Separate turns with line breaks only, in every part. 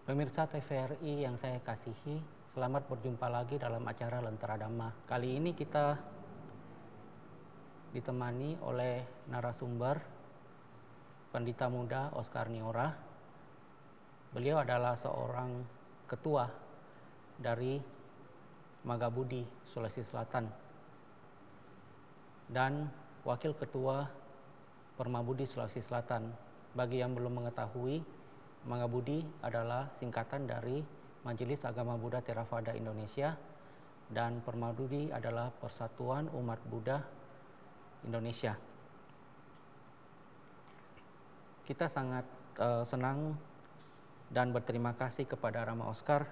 Pemirsa TVRI yang saya kasihi, selamat berjumpa lagi dalam acara Lentera Dhamma. Kali ini kita ditemani oleh narasumber Pendeta Muda Oscar Niora. Beliau adalah seorang ketua dari Magabudi, Sulawesi Selatan, dan wakil ketua Permabudi Sulawesi Selatan. Bagi yang belum mengetahui, Magabudi adalah singkatan dari Majelis Agama Buddha Theravada Indonesia, dan Permabudi adalah Persatuan Umat Buddha Indonesia. Kita sangat senang dan berterima kasih kepada Rama Oscar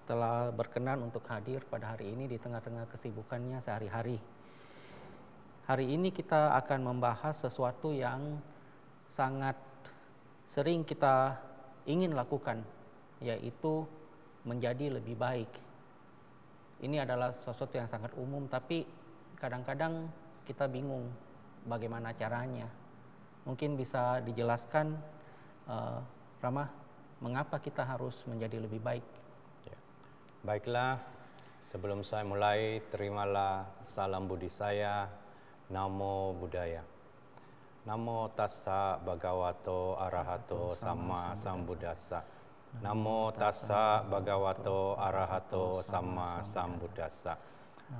telah berkenan untuk hadir pada hari ini di tengah-tengah kesibukannya sehari-hari. Hari ini kita akan membahas sesuatu yang sangat sering kita ingin lakukan, yaitu menjadi lebih baik. Ini adalah sesuatu yang sangat umum, tapi kadang-kadang kita bingung bagaimana caranya. Mungkin bisa dijelaskan, Rama, mengapa kita harus menjadi lebih baik?
Ya. Baiklah, sebelum saya mulai, terimalah salam budi saya. Namo Buddhaya. Namo tassa bhagavato arahato sama sambuddhassa. Namo tassa bhagavato arahato sama sambuddhassa.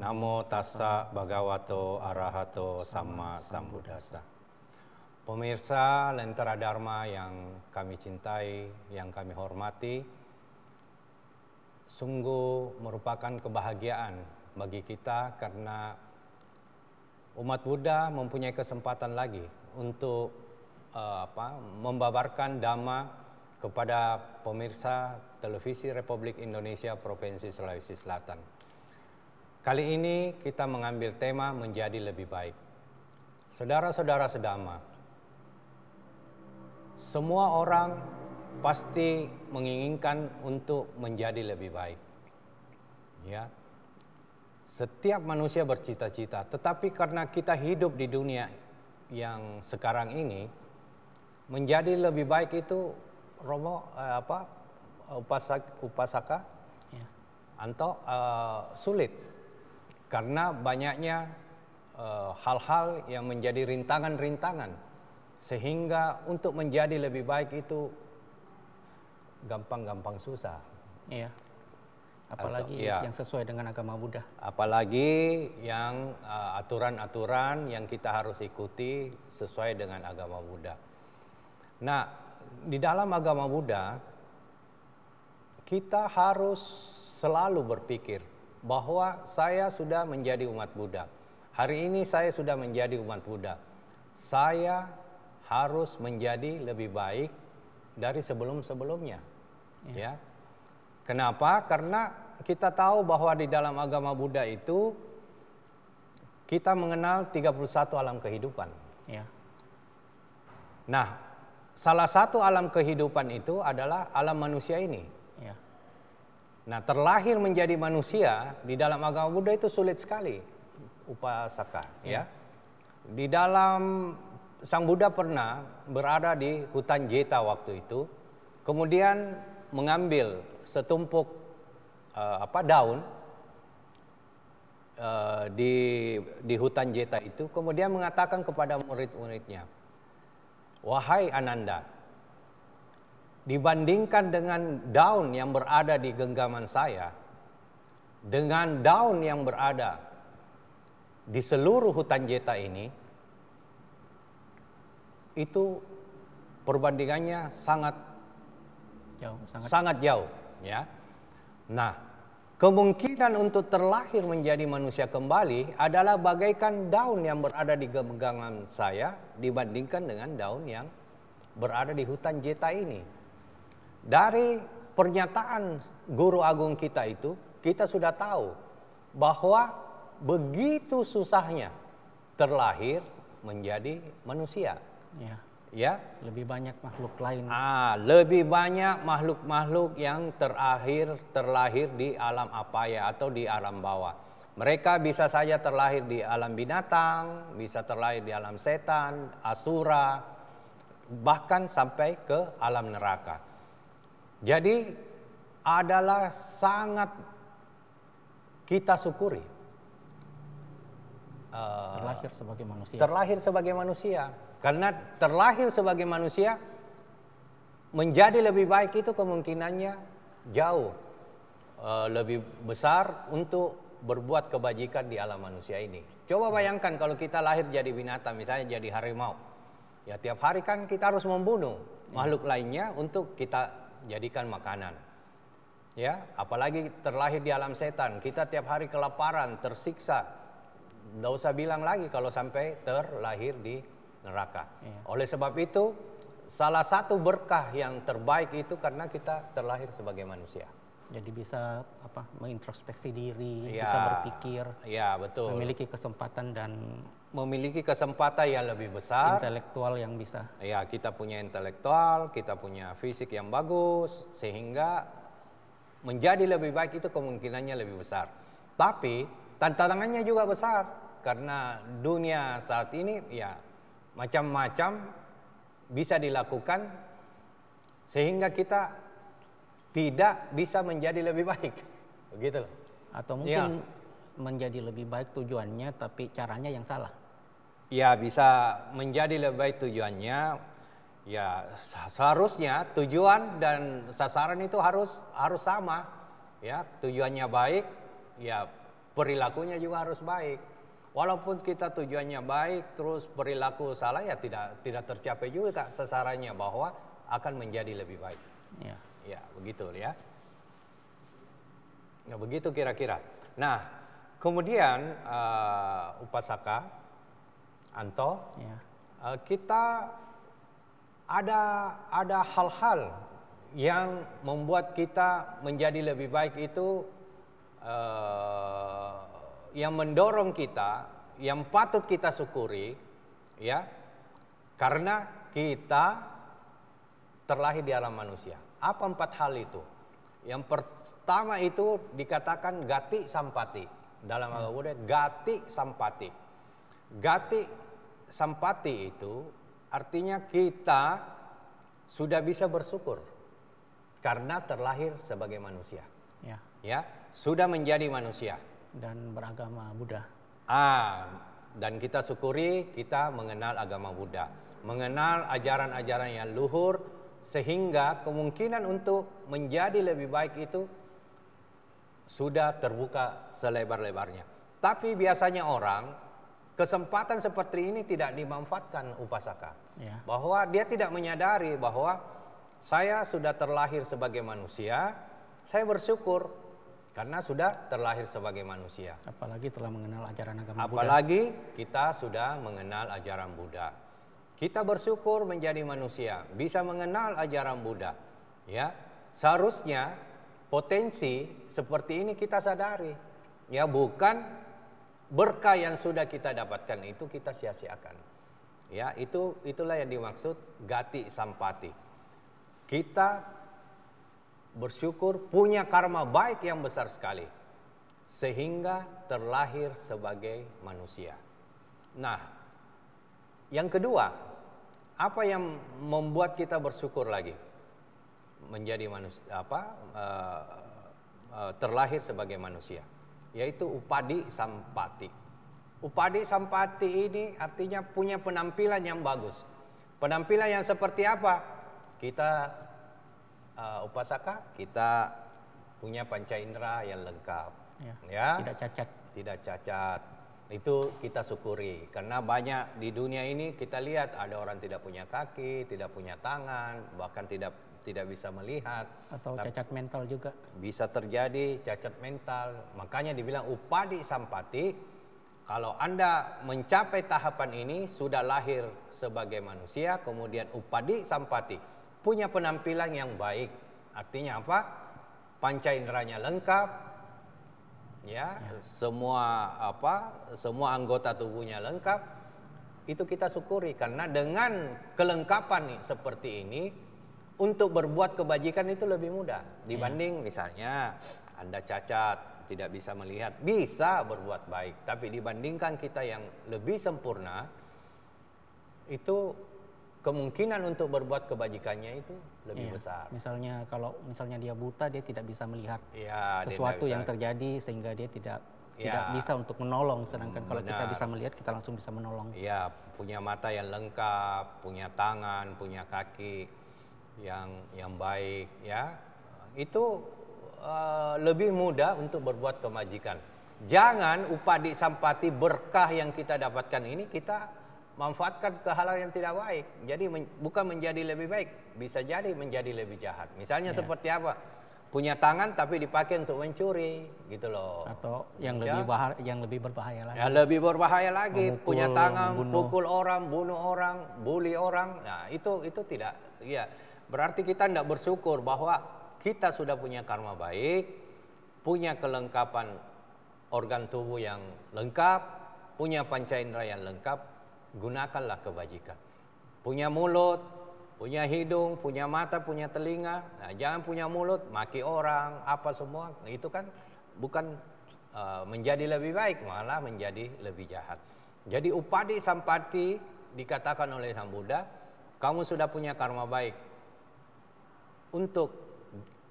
Namo tassa bhagavato arahato sama sambuddhassa. Pemirsa Lentera Dharma yang kami cintai, yang kami hormati, sungguh merupakan kebahagiaan bagi kita karena umat Buddha mempunyai kesempatan lagi untuk membabarkan Dhamma kepada pemirsa televisi Republik Indonesia Provinsi Sulawesi Selatan. Kali ini kita mengambil tema menjadi lebih baik. Saudara-saudara sedama, semua orang pasti menginginkan untuk menjadi lebih baik. Ya. Setiap manusia bercita-cita, tetapi karena kita hidup di dunia yang sekarang ini, menjadi lebih baik itu upasaka
Ya.
atau sulit karena banyaknya hal-hal yang menjadi rintangan-rintangan, sehingga untuk menjadi lebih baik itu gampang-gampang susah.
Iya. Apalagi yang sesuai dengan agama Buddha.
Apalagi yang aturan-aturan yang kita harus ikuti sesuai dengan agama Buddha. Nah, di dalam agama Buddha, kita harus selalu berpikir bahwa saya sudah menjadi umat Buddha. Hari ini saya sudah menjadi umat Buddha. Saya harus menjadi lebih baik dari sebelum-sebelumnya. Ya. Kenapa? Karena kita tahu bahwa di dalam agama Buddha itu kita mengenal 31 alam kehidupan.
Ya.
Nah, salah satu alam kehidupan itu adalah alam manusia ini.
Ya.
Nah, terlahir menjadi manusia di dalam agama Buddha itu sulit sekali, upasaka. Ya. Di dalam Sang Buddha pernah berada di hutan Jeta waktu itu, kemudian mengambil setumpuk daun di hutan Jeta itu, kemudian mengatakan kepada murid-muridnya, "Wahai Ananda, dibandingkan dengan daun yang berada di genggaman saya, dengan daun yang berada di seluruh hutan Jeta ini, itu perbandingannya sangat jauh, ya. Nah, kemungkinan untuk terlahir menjadi manusia kembali adalah bagaikan daun yang berada di genggaman saya dibandingkan dengan daun yang berada di hutan Jeta ini." Dari pernyataan guru agung kita itu, kita sudah tahu bahwa begitu susahnya terlahir menjadi manusia.
Ya.
Ya,
Lebih banyak makhluk lain.
lebih banyak makhluk-makhluk yang terlahir di alam apaya atau di alam bawah. Mereka bisa saja terlahir di alam binatang, bisa terlahir di alam setan, asura, bahkan sampai ke alam neraka. Jadi adalah sangat kita syukuri.
Terlahir sebagai manusia.
Terlahir sebagai manusia. Karena terlahir sebagai manusia menjadi lebih baik itu kemungkinannya jauh lebih besar untuk berbuat kebajikan di alam manusia ini. Coba bayangkan kalau kita lahir jadi binatang, misalnya jadi harimau. Ya tiap hari kan kita harus membunuh makhluk lainnya untuk kita jadikan makanan. Ya, apalagi terlahir di alam setan, kita tiap hari kelaparan, tersiksa. Tidak usah bilang lagi kalau sampai terlahir di neraka. Oleh sebab itu, salah satu berkah yang terbaik itu karena kita terlahir sebagai manusia.
Jadi bisa mengintrospeksi diri, bisa berpikir,
betul.
memiliki kesempatan dan
memiliki kesempatan yang lebih besar,
intelektual yang bisa.
Ya, kita punya intelektual, kita punya fisik yang bagus, sehingga menjadi lebih baik itu kemungkinannya lebih besar. Tapi tantangannya juga besar karena dunia saat ini ya macam-macam bisa dilakukan sehingga kita tidak bisa menjadi lebih baik, begitu loh.
Atau mungkin menjadi lebih baik tujuannya, tapi caranya yang salah.
Ya, bisa menjadi lebih baik tujuannya. Ya, seharusnya tujuan dan sasaran itu harus sama. Ya, tujuannya baik, ya perilakunya juga harus baik. Walaupun kita tujuannya baik, terus perilaku salah, ya tidak tercapai juga sasarannya bahwa akan menjadi lebih baik. Ya, begitu ya. Ya, begitu kira-kira. Nah, kemudian Upasaka, Anto, kita ada hal-hal yang membuat kita menjadi lebih baik itu, yang mendorong kita, yang patut kita syukuri, ya, karena kita terlahir di alam manusia. Apa 4 hal itu? Yang pertama itu dikatakan gati sampati. Dalam agama Buddha, gati sampati. Gati sampati itu artinya kita sudah bisa bersyukur karena terlahir sebagai manusia. Ya, sudah menjadi manusia
dan beragama Buddha.
Dan kita syukuri kita mengenal agama Buddha, mengenal ajaran-ajaran yang luhur, sehingga kemungkinan untuk menjadi lebih baik itu sudah terbuka selebar-lebarnya. Tapi biasanya orang kesempatan seperti ini tidak dimanfaatkan, Upasaka. Bahwa dia tidak menyadari bahwa saya sudah terlahir sebagai manusia, saya bersyukur karena sudah terlahir sebagai manusia.
Apalagi telah mengenal ajaran agama Buddha.
Apalagi kita sudah mengenal ajaran Buddha. Kita bersyukur menjadi manusia, bisa mengenal ajaran Buddha. Ya, seharusnya potensi seperti ini kita sadari. Ya, bukan berkah yang sudah kita dapatkan itu kita sia-siakan. Ya, itulah yang dimaksud gati sampati. Kita bersyukur punya karma baik yang besar sekali sehingga terlahir sebagai manusia. Nah, yang kedua, apa yang membuat kita bersyukur lagi menjadi manusia, terlahir sebagai manusia, yaitu upadi sampati. Upadi sampati ini artinya punya penampilan yang bagus. Penampilan yang seperti apa? Kita Upasaka, kita punya panca indera yang lengkap, ya. Tidak cacat. Itu kita syukuri karena banyak di dunia ini kita lihat ada orang tidak punya kaki, tidak punya tangan, bahkan tidak bisa melihat
atau cacat mental juga.
Bisa terjadi cacat mental. Makanya dibilang upadi sampati. Kalau Anda mencapai tahapan ini sudah lahir sebagai manusia, kemudian upadi sampati, punya penampilan yang baik. Artinya apa? Panca inderanya lengkap. Ya, semua anggota tubuhnya lengkap, itu kita syukuri karena dengan kelengkapan seperti ini untuk berbuat kebajikan itu lebih mudah dibanding misalnya Anda cacat, tidak bisa melihat, bisa berbuat baik, tapi dibandingkan kita yang lebih sempurna itu kemungkinan untuk berbuat kebajikannya itu lebih
Iya.
besar.
Misalnya kalau misalnya dia buta, dia tidak bisa melihat
Ya, dia
sesuatu
tidak
yang
bisa.
terjadi sehingga dia tidak
Ya.
bisa untuk menolong. Sedangkan kalau kita
Benar.
bisa melihat, kita langsung bisa menolong.
Ya, punya mata yang lengkap, punya tangan, punya kaki yang baik, ya. Itu lebih mudah untuk berbuat kebajikan. Jangan upadi sampati berkah yang kita dapatkan ini kita manfaatkan ke hal yang tidak baik. Jadi bukan menjadi lebih baik, bisa jadi menjadi lebih jahat. Misalnya
Ya.
seperti apa? Punya tangan tapi dipakai untuk mencuri, gitu loh.
Atau yang
Ya.
lebih berbahaya lagi.
Ya, lebih berbahaya lagi,
Memukul,
punya tangan,
membunuh.
pukul orang, bunuh orang, bully orang. Nah, itu tidak, ya. Berarti kita tidak bersyukur bahwa kita sudah punya karma baik, punya kelengkapan organ tubuh yang lengkap, punya panca indera yang lengkap, gunakanlah kebajikan. Punya mulut, punya hidung, punya mata, punya telinga. Nah, jangan punya mulut, maki orang, apa semua. Itu kan bukan menjadi lebih baik, malah menjadi lebih jahat. Jadi upadi sampati dikatakan oleh Sang Buddha, kamu sudah punya karma baik untuk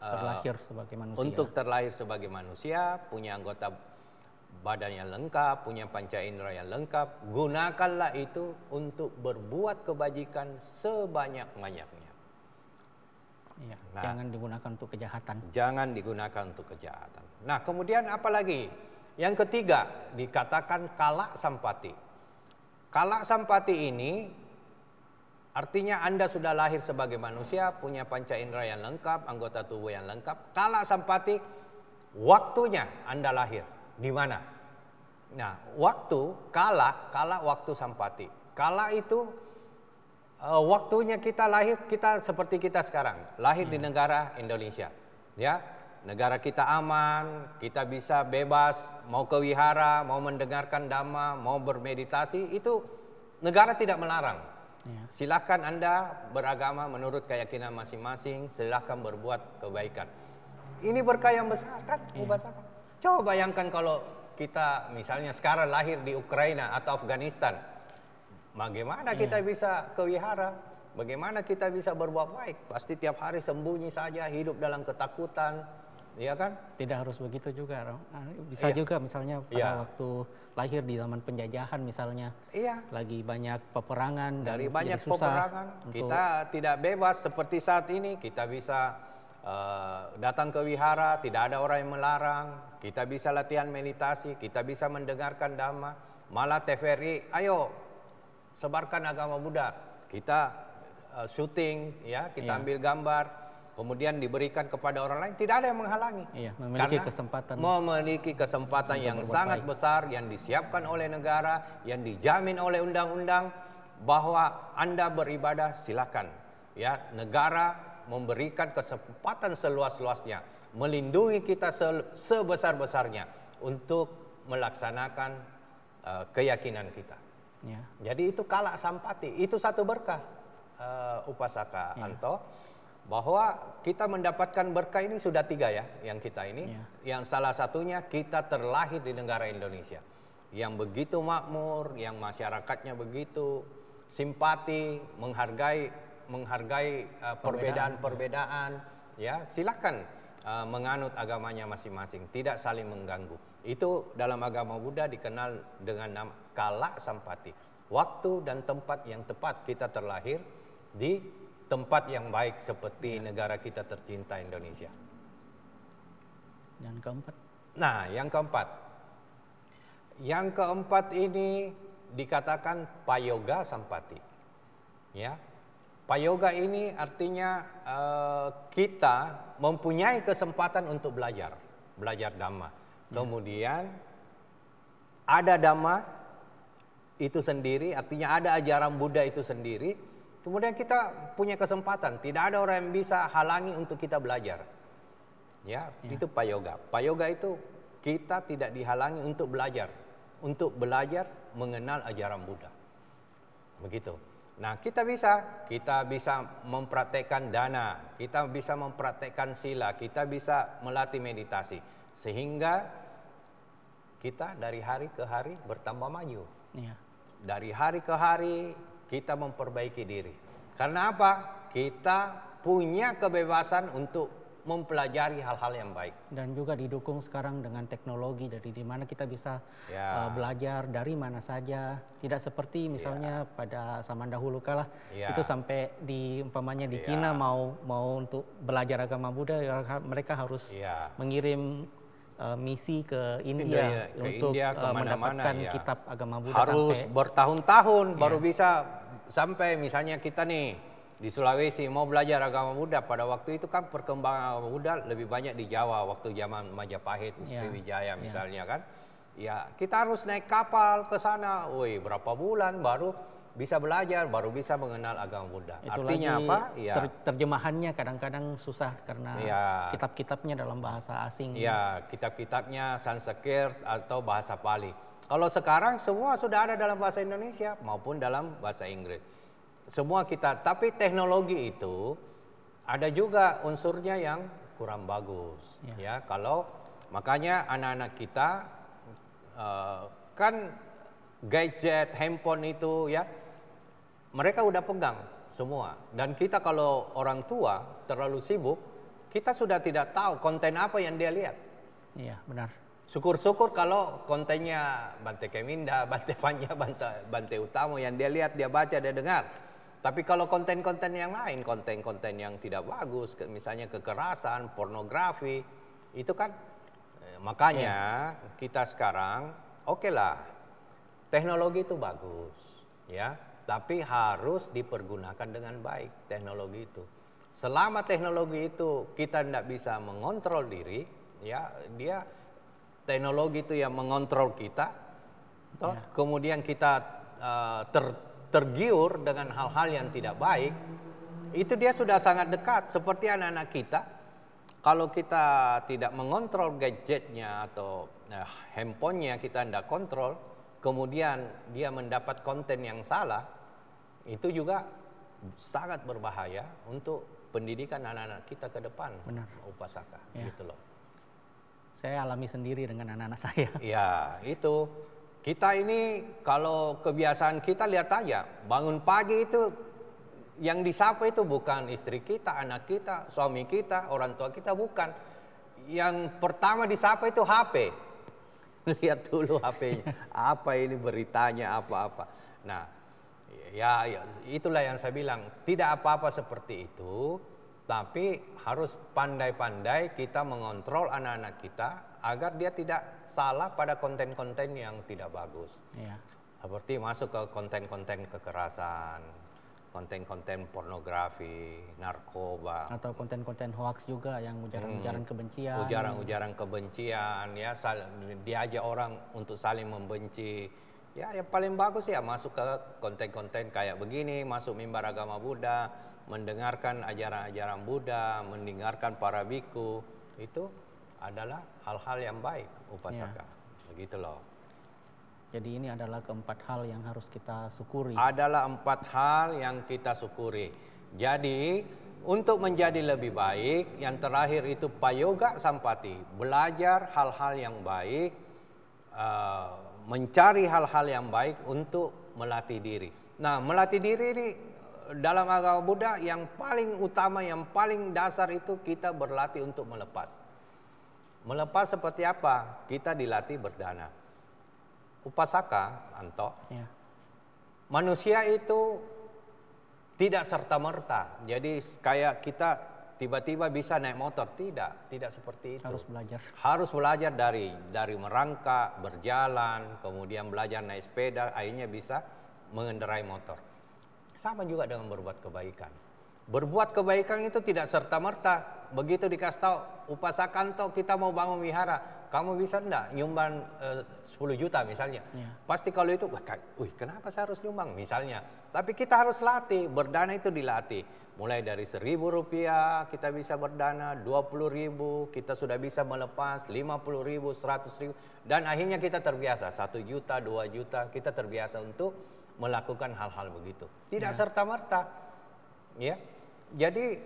Terlahir sebagai manusia.
untuk terlahir sebagai manusia, punya anggota badan yang lengkap, punya panca indera yang lengkap, gunakanlah itu untuk berbuat kebajikan sebanyak-banyaknya.
Iya,
Nah.
jangan digunakan untuk kejahatan.
Jangan digunakan untuk kejahatan. Nah, kemudian apa lagi? Yang ketiga, dikatakan kala sampati. Kala sampati ini artinya Anda sudah lahir sebagai manusia, punya panca indera yang lengkap, anggota tubuh yang lengkap. Kala sampati, waktunya Anda lahir. Di mana? Nah, waktu, kala waktu sampati. Kala itu waktunya kita lahir, kita seperti kita sekarang. Lahir di negara Indonesia. Ya, negara kita aman, kita bisa bebas, mau ke wihara, mau mendengarkan dhamma, mau bermeditasi, itu negara tidak melarang.
Ya.
Silahkan Anda beragama menurut keyakinan masing-masing, silahkan berbuat kebaikan. Ini berkah yang besar kan, Mubasaka? Coba bayangkan kalau kita misalnya sekarang lahir di Ukraina atau Afghanistan, bagaimana kita bisa ke wihara? Bagaimana kita bisa berbuat baik? Pasti tiap hari sembunyi saja, hidup dalam ketakutan, ya kan?
Tidak harus begitu juga, Rom. Bisa
Iya.
juga misalnya pada
Iya.
waktu lahir di zaman penjajahan misalnya,
Iya.
lagi banyak peperangan dan
Dari banyak
jadi susah
peperangan,
untuk
kita tidak bebas seperti saat ini. Kita bisa datang ke wihara, tidak ada orang yang melarang. Kita bisa latihan meditasi, kita bisa mendengarkan dhamma. Malah TVRI, ayo sebarkan agama Buddha. Kita syuting, ya, kita ambil gambar, kemudian diberikan kepada orang lain. Tidak ada yang menghalangi.
Iya, memiliki
Karena
kesempatan.
memiliki kesempatan yang sangat besar, yang disiapkan oleh negara, yang dijamin oleh undang-undang, bahwa Anda beribadah silakan. Ya, negara memberikan kesempatan seluas-luasnya, melindungi kita sebesar-besarnya untuk melaksanakan keyakinan kita.
Ya.
Jadi itu kala sampati, itu satu berkah, Upasaka Anto, bahwa kita mendapatkan berkah ini sudah 3 ya, yang kita ini. Yang salah satunya kita terlahir di negara Indonesia, yang begitu makmur, yang masyarakatnya begitu simpati, menghargai perbedaan-perbedaan. Ya, silakan menganut agamanya masing-masing, tidak saling mengganggu. Itu dalam agama Buddha dikenal dengan nama kala sampati. Waktu dan tempat yang tepat kita terlahir di tempat yang baik seperti negara kita tercinta Indonesia.
Dan keempat,
Nah, yang keempat. Yang keempat ini dikatakan payoga sampati. Ya. Payoga ini artinya kita mempunyai kesempatan untuk belajar dhamma. Kemudian ada dhamma itu sendiri, artinya ada ajaran Buddha itu sendiri. Kemudian kita punya kesempatan, tidak ada orang yang bisa halangi untuk kita belajar. Ya, itu payoga. Payoga itu kita tidak dihalangi untuk belajar mengenal ajaran Buddha. Begitu. Nah, kita bisa mempraktekkan dana, kita bisa mempraktekkan sila, kita bisa melatih meditasi, sehingga kita dari hari ke hari bertambah maju.
ya.
Dari hari ke hari kita memperbaiki diri. Karena apa? Kita punya kebebasan untuk mempelajari hal-hal yang baik.
Dan juga didukung sekarang dengan teknologi, dari di mana kita bisa
Ya.
belajar dari mana saja. Tidak seperti misalnya pada zaman dahulu kala
Ya.
itu sampai umpamanya di
Ya.
Cina mau untuk belajar agama Buddha, mereka harus
Ya.
mengirim misi ke India
Ke
untuk
India, kemana-mana,
mendapatkan
ya.
kitab agama Buddha
Harus
sampai
bertahun-tahun baru
Ya.
bisa sampai misalnya kita nih di Sulawesi mau belajar agama Buddha. Pada waktu itu kan perkembangan agama Buddha lebih banyak di Jawa waktu zaman Majapahit, Sriwijaya misalnya kan. Ya, kita harus naik kapal ke sana. Woi, berapa bulan baru bisa belajar, baru bisa mengenal agama Buddha.
itu
Artinya
lagi
apa? Ya.
terjemahannya kadang-kadang susah karena
Ya.
kitab-kitabnya dalam bahasa asing.
Ya, kitab-kitabnya Sanskrit atau bahasa Pali. Kalau sekarang semua sudah ada dalam bahasa Indonesia maupun dalam bahasa Inggris. Semua kita, tapi teknologi itu ada juga unsurnya yang kurang bagus. Ya, kalau makanya anak-anak kita kan gadget, handphone itu ya, mereka udah pegang semua. Dan kita kalau orang tua terlalu sibuk, kita sudah tidak tahu konten apa yang dia lihat.
Iya, benar.
Syukur-syukur kalau kontennya Bante Keminda, Bante Panya, Bante Utamo yang dia lihat, dia baca, dia dengar. Tapi kalau konten-konten yang lain, konten-konten yang tidak bagus, misalnya kekerasan, pornografi, itu kan makanya kita sekarang oke lah, teknologi itu bagus, ya, tapi harus dipergunakan dengan baik teknologi itu. Selama teknologi itu kita tidak bisa mengontrol diri, ya, teknologi itu yang mengontrol kita, kemudian kita tergiur dengan hal-hal yang tidak baik, itu dia sudah sangat dekat. Seperti anak-anak kita, kalau kita tidak mengontrol gadgetnya atau handphonenya, kita tidak kontrol, kemudian dia mendapat konten yang salah, itu juga sangat berbahaya untuk pendidikan anak-anak kita ke depan.
Benar.
Upasaka, gitu loh.
Saya alami sendiri dengan anak-anak saya.
Ya, itu. Kita ini kalau kebiasaan kita lihat aja, bangun pagi itu yang disapa itu bukan istri kita, anak kita, suami kita, orang tua kita, bukan. Yang pertama disapa itu HP. Lihat dulu HP-nya, apa ini beritanya, apa-apa. Nah, ya itulah yang saya bilang, tidak apa-apa seperti itu, tapi harus pandai-pandai kita mengontrol anak-anak kita agar dia tidak salah pada konten-konten yang tidak bagus.
Iya.
Seperti masuk ke konten-konten kekerasan, konten-konten pornografi, narkoba,
Atau konten-konten hoax juga yang ujaran-ujaran kebencian.
ujaran-ujaran kebencian, ya, diajak orang untuk saling membenci. Ya, yang paling bagus ya masuk ke konten-konten kayak begini, masuk mimbar agama Buddha, mendengarkan ajaran-ajaran Buddha, mendengarkan para biku, itu adalah hal-hal yang baik, upasaka. Begitu loh.
Jadi ini adalah keempat hal yang harus kita syukuri.
Adalah 4 hal yang kita syukuri. Jadi untuk menjadi lebih baik, yang terakhir itu Payoga Sampati, belajar hal-hal yang baik, mencari hal-hal yang baik untuk melatih diri. Nah, melatih diri ini dalam agama Buddha yang paling utama, yang paling dasar itu kita berlatih untuk melepas. Melepas seperti apa? Kita dilatih berdana. Upasaka, Anto, manusia itu tidak serta-merta. Jadi kayak kita tiba-tiba bisa naik motor, tidak seperti itu.
Harus belajar.
Harus belajar dari merangkak, berjalan, kemudian belajar naik sepeda, akhirnya bisa mengendarai motor. Sama juga dengan berbuat kebaikan. Berbuat kebaikan itu tidak serta-merta. Begitu dikasih tahu, Upasakanto kita mau bangun wihara, kamu bisa enggak nyumbang 10 juta misalnya. Pasti kalau itu, kenapa saya harus nyumbang misalnya. Tapi kita harus latih, berdana itu dilatih. Mulai dari 1.000 rupiah kita bisa berdana, 20.000 kita sudah bisa melepas, 50.000, 100.000. Dan akhirnya kita terbiasa, 1 juta, 2 juta, kita terbiasa untuk melakukan hal-hal begitu. Tidak serta-merta. Ya. Jadi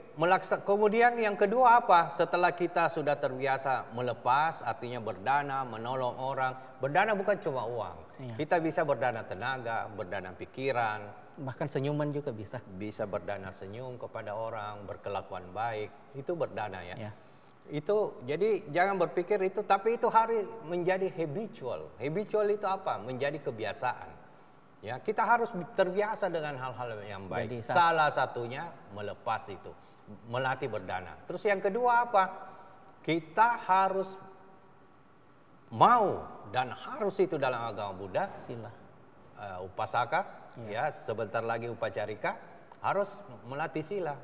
kemudian yang kedua apa? Setelah kita sudah terbiasa melepas, artinya berdana, menolong orang. Berdana bukan cuma uang.
Iya.
Kita bisa berdana tenaga, berdana pikiran,
Bahkan senyuman juga bisa.
bisa berdana senyum kepada orang, berkelakuan baik. Itu berdana ya.
Ya.
Itu jadi jangan berpikir itu, tapi itu harus menjadi habitual. Habitual itu apa? Menjadi kebiasaan. Ya, kita harus terbiasa dengan hal-hal yang baik.
Jadi,
Salah satunya melepas itu, melatih berdana. Terus yang kedua apa? Kita harus mau dan harus itu dalam agama Buddha,
Sila.
upasaka, ya sebentar lagi upacarika, harus melatih sila.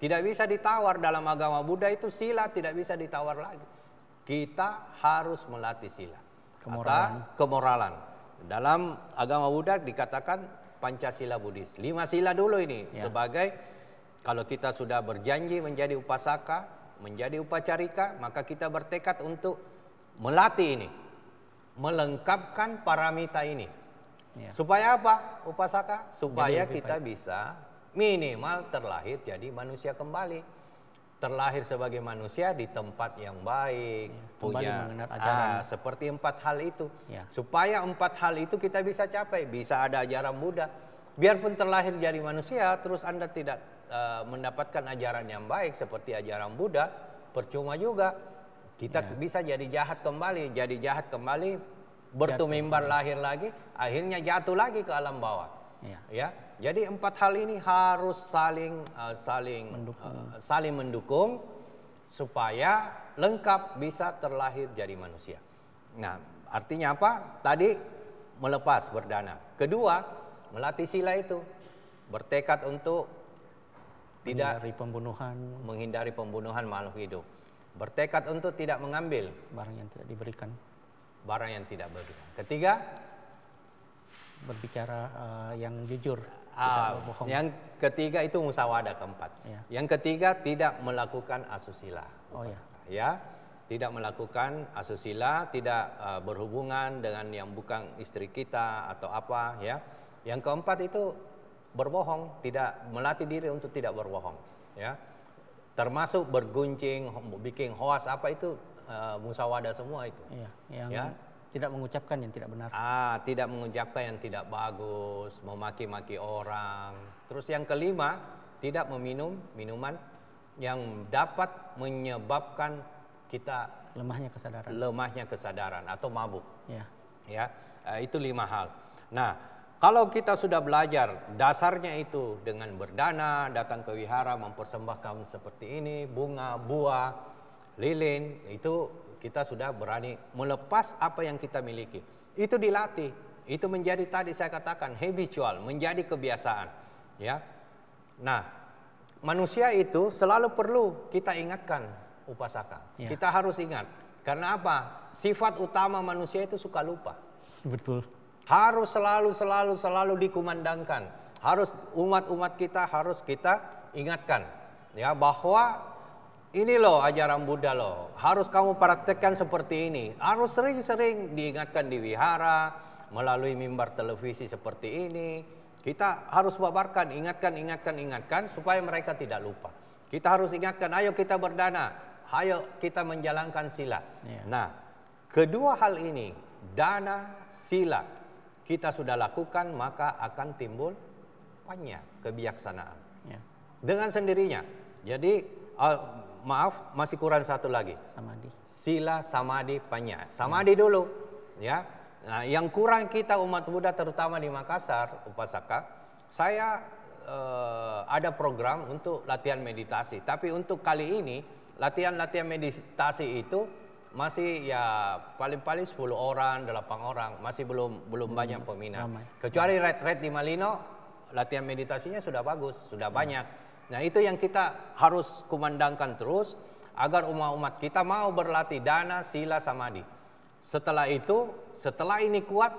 Tidak bisa ditawar dalam agama Buddha itu sila tidak bisa ditawar lagi. Kita harus melatih sila.
Kemoralan.
Atau kemoralan. Dalam agama Buddha dikatakan Pancasila Buddhis. 5 sila dulu ini sebagai kalau kita sudah berjanji menjadi upasaka, menjadi upacarika, maka kita bertekad untuk melatih ini, melengkapkan paramita ini.
Ya.
Supaya apa? Upasaka supaya
lebih
kita bisa minimal terlahir jadi manusia kembali. Terlahir sebagai manusia di tempat yang baik,
kembali mengenal ajaran.
seperti 4 hal itu.
Ya.
Supaya 4 hal itu kita bisa capai, bisa ada ajaran Buddha. Biarpun terlahir jadi manusia, terus Anda tidak mendapatkan ajaran yang baik seperti ajaran Buddha, percuma juga. Kita bisa jadi jahat kembali, bertumimbar lahir lagi, akhirnya jatuh lagi ke alam bawah. Ya, jadi 4 hal ini harus saling mendukung supaya lengkap bisa terlahir jadi manusia. Nah, artinya apa? Tadi melepas berdana. Kedua, melatih sila itu, bertekad untuk tidak menghindari pembunuhan makhluk hidup, bertekad untuk tidak mengambil
barang yang tidak diberikan.
Ketiga,
berbicara yang jujur, tidak berbohong.
Yang ketiga itu musyawadah keempat.
Ya.
Yang ketiga tidak melakukan asusila.
Oh ya.
Ya, tidak melakukan asusila, tidak berhubungan dengan yang bukan istri kita atau apa. Ya. Yang keempat itu berbohong, tidak melatih diri untuk tidak berbohong. Ya, termasuk berguncing, bikin hoas apa itu musyawadah semua itu.
Iya, yang tidak mengucapkan yang tidak benar.
Tidak mengucapkan yang tidak bagus, memaki-maki orang. Terus yang kelima, tidak meminum minuman yang dapat menyebabkan kita lemahnya kesadaran atau mabuk. Ya, itu 5 hal. Nah, kalau kita sudah belajar dasarnya itu dengan berdana, datang ke wihara mempersembahkan seperti ini, bunga, buah, lilin, itu kita sudah berani melepas apa yang kita miliki. Itu dilatih. Itu menjadi tadi saya katakan habitual, menjadi kebiasaan. Ya. Nah, manusia itu selalu perlu kita ingatkan upasaka. Ya. Kita harus ingat. Karena apa? Sifat utama manusia itu suka lupa.
Betul.
Harus selalu dikumandangkan. Harus umat-umat kita harus kita ingatkan. Ya, bahwa ini loh ajaran Buddha loh, harus kamu praktekkan seperti ini. Harus sering-sering diingatkan di wihara, melalui mimbar televisi seperti ini. Kita harus babarkan, ingatkan supaya mereka tidak lupa. Kita harus ingatkan, ayo kita berdana, ayo kita menjalankan sila. Nah, kedua hal ini, dana, sila, kita sudah lakukan, maka akan timbul panya, kebijaksanaan. Dengan sendirinya. Jadi, maaf, masih kurang satu lagi.
Samadhi.
Sila, samadhi, panya. Samadhi dulu, ya. Nah, yang kurang kita umat Buddha terutama di Makassar, upasaka, saya ada program untuk latihan meditasi. Tapi untuk kali ini, latihan meditasi itu masih ya paling-paling 10 orang, 8 orang, masih belum banyak peminat. Kecuali retret di Malino, latihan meditasinya sudah bagus, sudah banyak. Nah, itu yang kita harus kumandangkan terus agar umat-umat kita mau berlatih dana, sila, samadhi. Setelah itu, setelah ini kuat,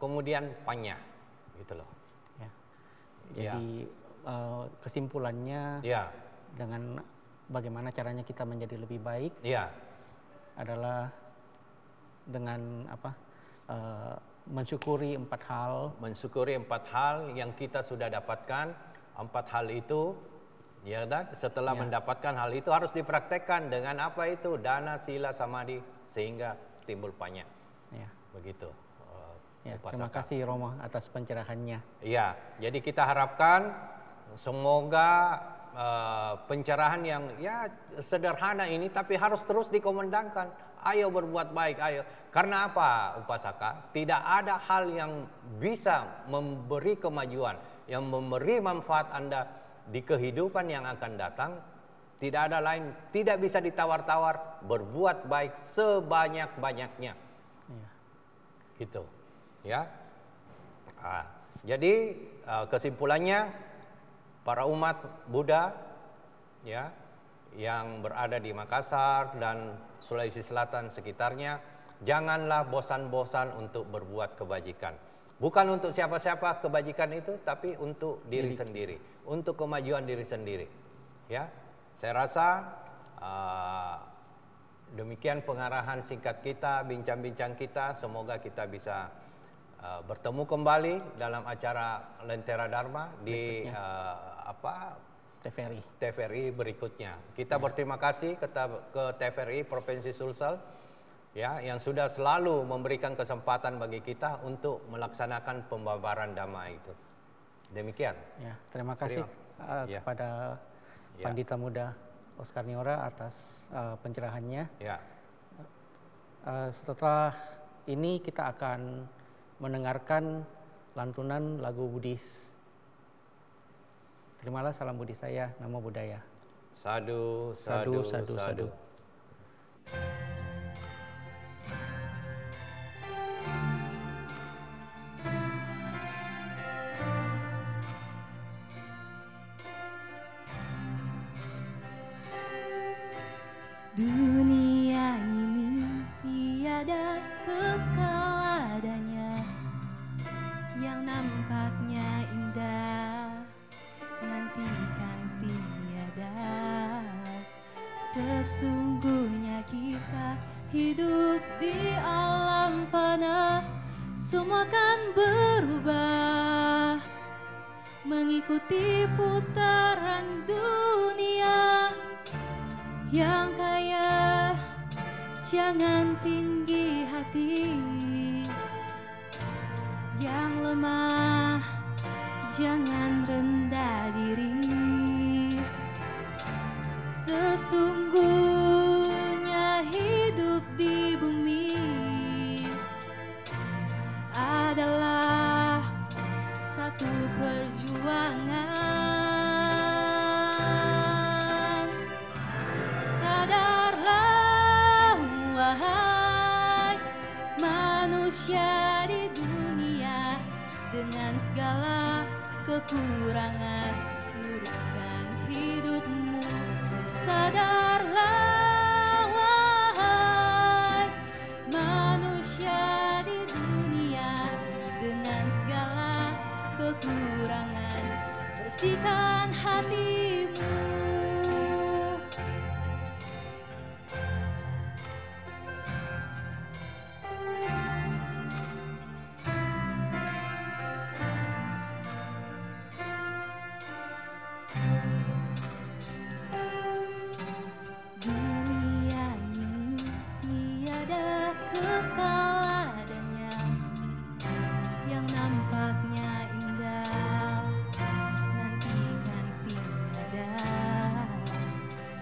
kemudian panya, gitu loh.
Jadi kesimpulannya dengan bagaimana caranya kita menjadi lebih baik adalah dengan mensyukuri 4 hal.
Mensyukuri 4 hal yang kita sudah dapatkan. 4 hal itu Ya, dan setelah mendapatkan hal itu harus dipraktekkan dengan apa itu? Dana, sila, samadhi, sehingga timbul panya.
Ya.
Begitu.
Ya, terima kasih Romo atas pencerahannya.
Iya, jadi kita harapkan semoga pencerahan yang ya sederhana ini tapi harus terus dikomandangkan. Ayo berbuat baik, ayo. Karena apa, Upasaka? Tidak ada hal yang bisa memberi kemajuan, yang memberi manfaat Anda di kehidupan yang akan datang. Tidak ada lain, tidak bisa ditawar-tawar, berbuat baik sebanyak-banyaknya.
Ya.
Gitu. Ya. Jadi kesimpulannya, para umat Buddha ya yang berada di Makassar dan Sulawesi Selatan sekitarnya, janganlah bosan-bosan untuk berbuat kebajikan. Bukan untuk siapa-siapa kebajikan itu, tapi untuk diri sendiri, untuk kemajuan diri sendiri. Ya, saya rasa demikian pengarahan singkat kita, bincang-bincang kita. Semoga kita bisa bertemu kembali dalam acara Lentera Dharma di TVRI berikutnya. Kita berterima kasih ke TVRI Provinsi Sulsel ya yang sudah selalu memberikan kesempatan bagi kita untuk melaksanakan pembabaran Dhamma itu. Demikian.
Ya, terima kasih kepada Pandita Muda Oscar Niora atas pencerahannya.
Ya.
Setelah ini kita akan mendengarkan lantunan lagu Buddhis. Terimalah salam Budi saya, Namo Buddhaya.
Sadu, sadu, sadu, sadu.
Dunia ini tiada kekal adanya, yang nampaknya indah nantikan tiada. Sesungguhnya kita hidup di alam fana, semua kan berubah mengikuti putaran dunia. Yang kaya jangan tinggi hati, yang lemah jangan rendah diri. Sesungguhnya hidup di bumi adalah satu perjuangan. Sadarlah wahai manusia di dunia, dengan segala kekurangan luruskan hidupmu. Sadarlah wahai manusia di dunia, dengan segala kekurangan bersihkan hatimu. Dunia ini tiada kekal adanya, yang nampaknya indah nantikan tiada.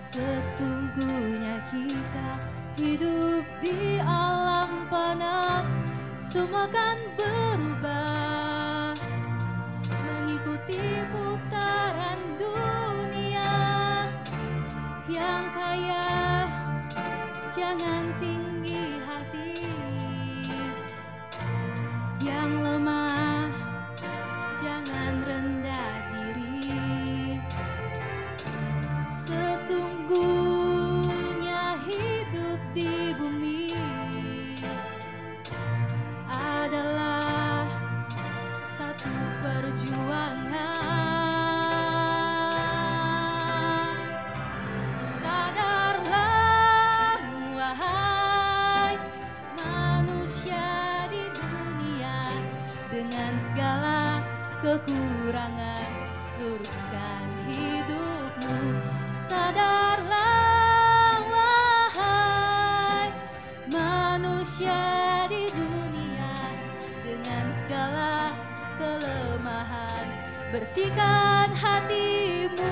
Sesungguhnya kita hidup di alam fana, semua kan berubah mengikuti putaran dunia. Yang kaya jangan tinggi hati, yang lemah jangan rendah diri. Sesungguhnya hidup di bumi adalah satu perjuangan. Sadarlah wahai manusia di dunia, dengan segala kekurangan luruskan hidupmu. manusia di dunia dengan segala kelemahan. Bersihkan hatimu